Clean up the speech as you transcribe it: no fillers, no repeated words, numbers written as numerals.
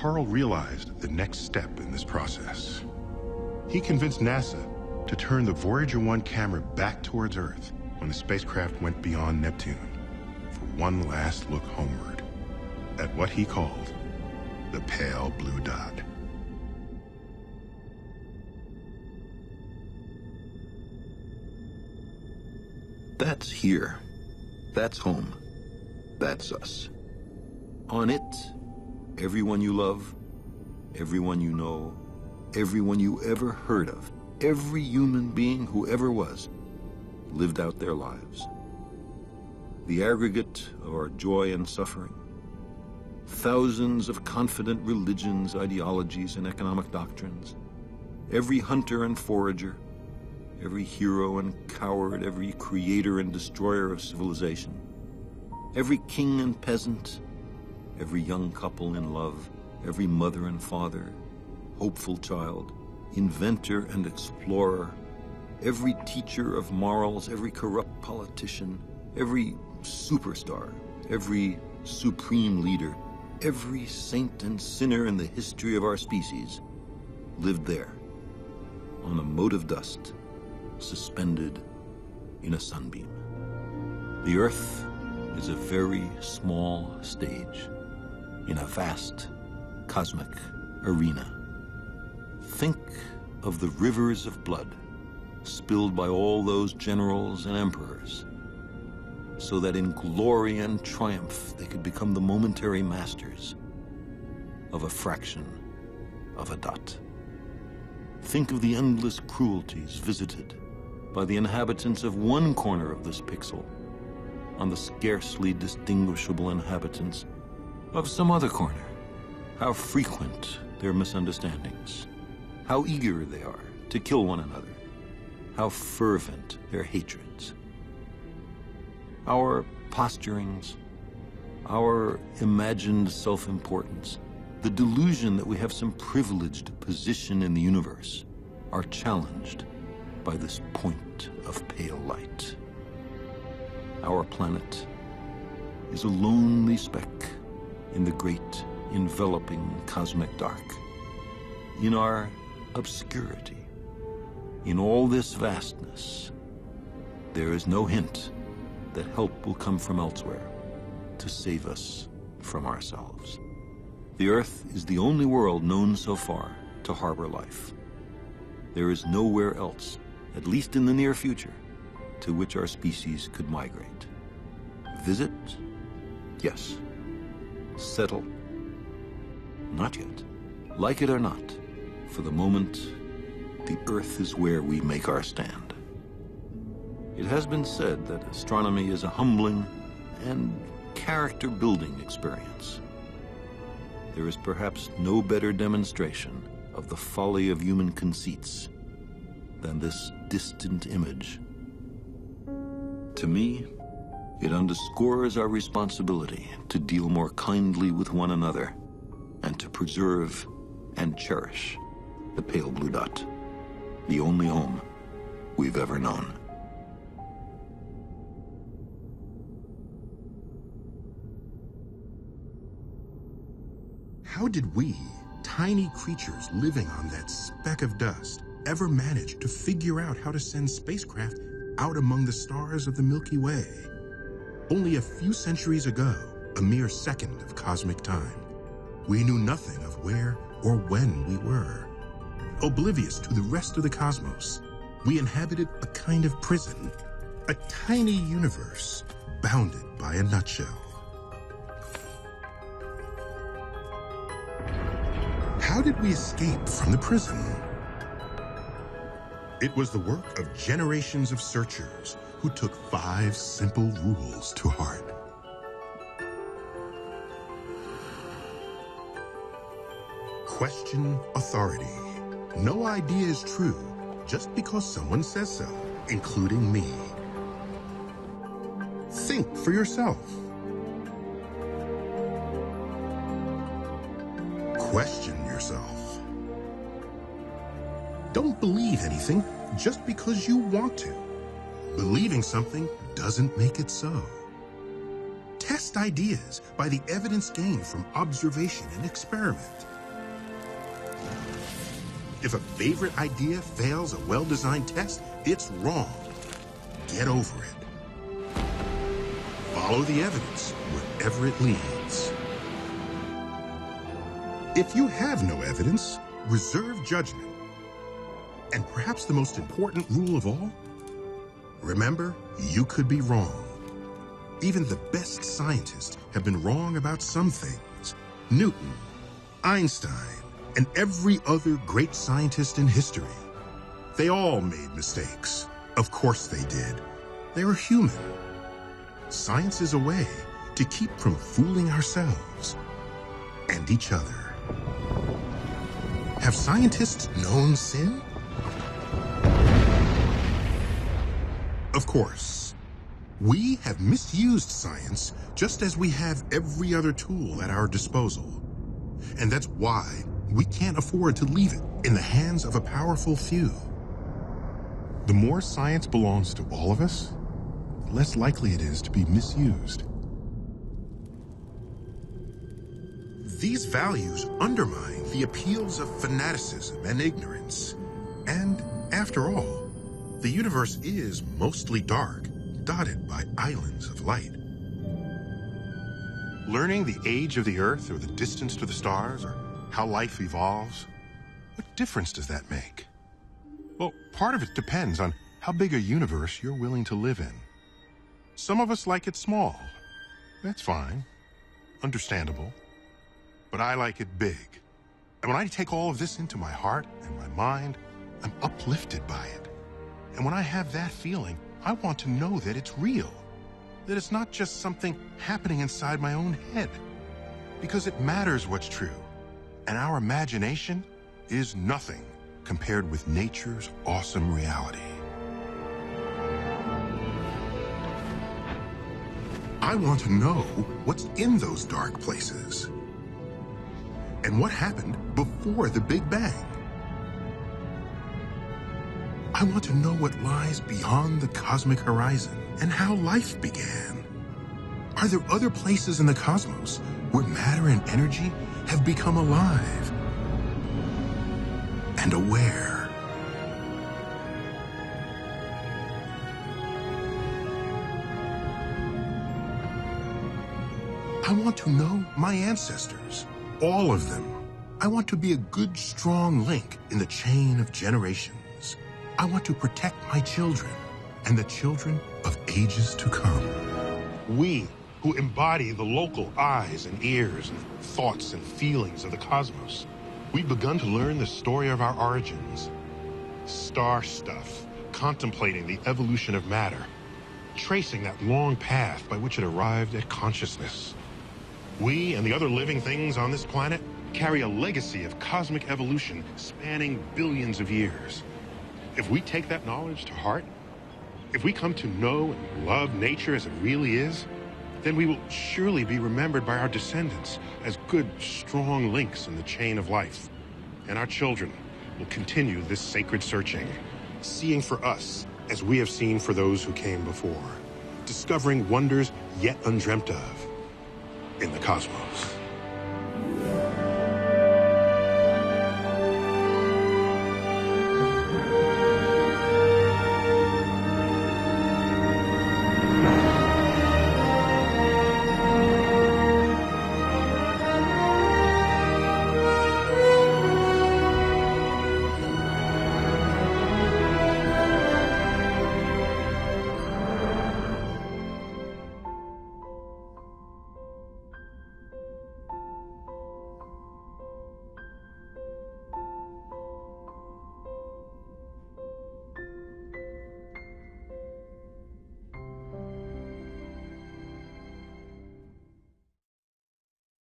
Carl realized the next step in this process. He convinced NASA to turn the Voyager 1 camera back towards Earth when the spacecraft went beyond Neptune for one last look homeward at what he called the pale blue dot. That's here. That's home. That's us. On it, everyone you love, everyone you know, everyone you ever heard of, every human being who ever was, lived out their lives. The aggregate of our joy and suffering, thousands of confident religions, ideologies, and economic doctrines, every hunter and forager, every hero and coward, every creator and destroyer of civilization, every king and peasant, every young couple in love, every mother and father, hopeful child, inventor and explorer, every teacher of morals, every corrupt politician, every superstar, every supreme leader, every saint and sinner in the history of our species lived there, on a mote of dust, suspended in a sunbeam. The Earth is a very small stage in a vast cosmic arena. Think of the rivers of blood spilled by all those generals and emperors, so that in glory and triumph they could become the momentary masters of a fraction of a dot. Think of the endless cruelties visited by the inhabitants of one corner of this pixel on the scarcely distinguishable inhabitants of some other corner. How frequent their misunderstandings, how eager they are to kill one another, how fervent their hatreds. Our posturings, our imagined self-importance, the delusion that we have some privileged position in the universe are challenged by this point of pale light. Our planet is a lonely speck in the great enveloping cosmic dark. In our obscurity, in all this vastness, there is no hint that help will come from elsewhere to save us from ourselves. The Earth is the only world known so far to harbor life. There is nowhere else, at least in the near future, to which our species could migrate. Visit? Yes. Settle? Not yet. Like it or not, for the moment, the Earth is where we make our stand. It has been said that astronomy is a humbling and character-building experience. There is perhaps no better demonstration of the folly of human conceits than this distant image. To me, it underscores our responsibility to deal more kindly with one another and to preserve and cherish the pale blue dot, the only home we've ever known. How did we, tiny creatures living on that speck of dust, ever manage to figure out how to send spacecraft out among the stars of the Milky Way? Only a few centuries ago, a mere second of cosmic time, we knew nothing of where or when we were. Oblivious to the rest of the cosmos, we inhabited a kind of prison, a tiny universe bounded by a nutshell. How did we escape from the prison? It was the work of generations of searchers who took 5 simple rules to heart. Question authority. No idea is true just because someone says so, including me. Think for yourself. Question yourself. Don't believe anything just because you want to. Believing something doesn't make it so. Test ideas by the evidence gained from observation and experiment. If a favorite idea fails a well-designed test, it's wrong. Get over it. Follow the evidence wherever it leads. If you have no evidence, reserve judgment. And perhaps the most important rule of all, remember, you could be wrong. Even the best scientists have been wrong about some things. Newton, Einstein, and every other great scientist in history. They all made mistakes. Of course they did. They were human. Science is a way to keep from fooling ourselves and each other. Have scientists known sin? Of course. We have misused science just as we have every other tool at our disposal. And that's why we can't afford to leave it in the hands of a powerful few. The more science belongs to all of us, the less likely it is to be misused. These values undermine the appeals of fanaticism and ignorance. And after all, the universe is mostly dark, dotted by islands of light. Learning the age of the Earth or the distance to the stars or how life evolves, what difference does that make? Well, part of it depends on how big a universe you're willing to live in. Some of us like it small. That's fine. Understandable. But I like it big. And when I take all of this into my heart and my mind, I'm uplifted by it. And when I have that feeling, I want to know that it's real. That it's not just something happening inside my own head. Because it matters what's true. And our imagination is nothing compared with nature's awesome reality. I want to know what's in those dark places. And what happened before the Big Bang. I want to know what lies beyond the cosmic horizon and how life began. Are there other places in the cosmos where matter and energy have become alive and aware? I want to know my ancestors, all of them. I want to be a good, strong link in the chain of generations. I want to protect my children and the children of ages to come. We who embody the local eyes and ears and thoughts and feelings of the cosmos, we've begun to learn the story of our origins. Star stuff, contemplating the evolution of matter, tracing that long path by which it arrived at consciousness. We and the other living things on this planet carry a legacy of cosmic evolution spanning billions of years. If we take that knowledge to heart, if we come to know and love nature as it really is, then we will surely be remembered by our descendants as good, strong links in the chain of life. And our children will continue this sacred searching, seeing for us as we have seen for those who came before, discovering wonders yet undreamt of in the cosmos.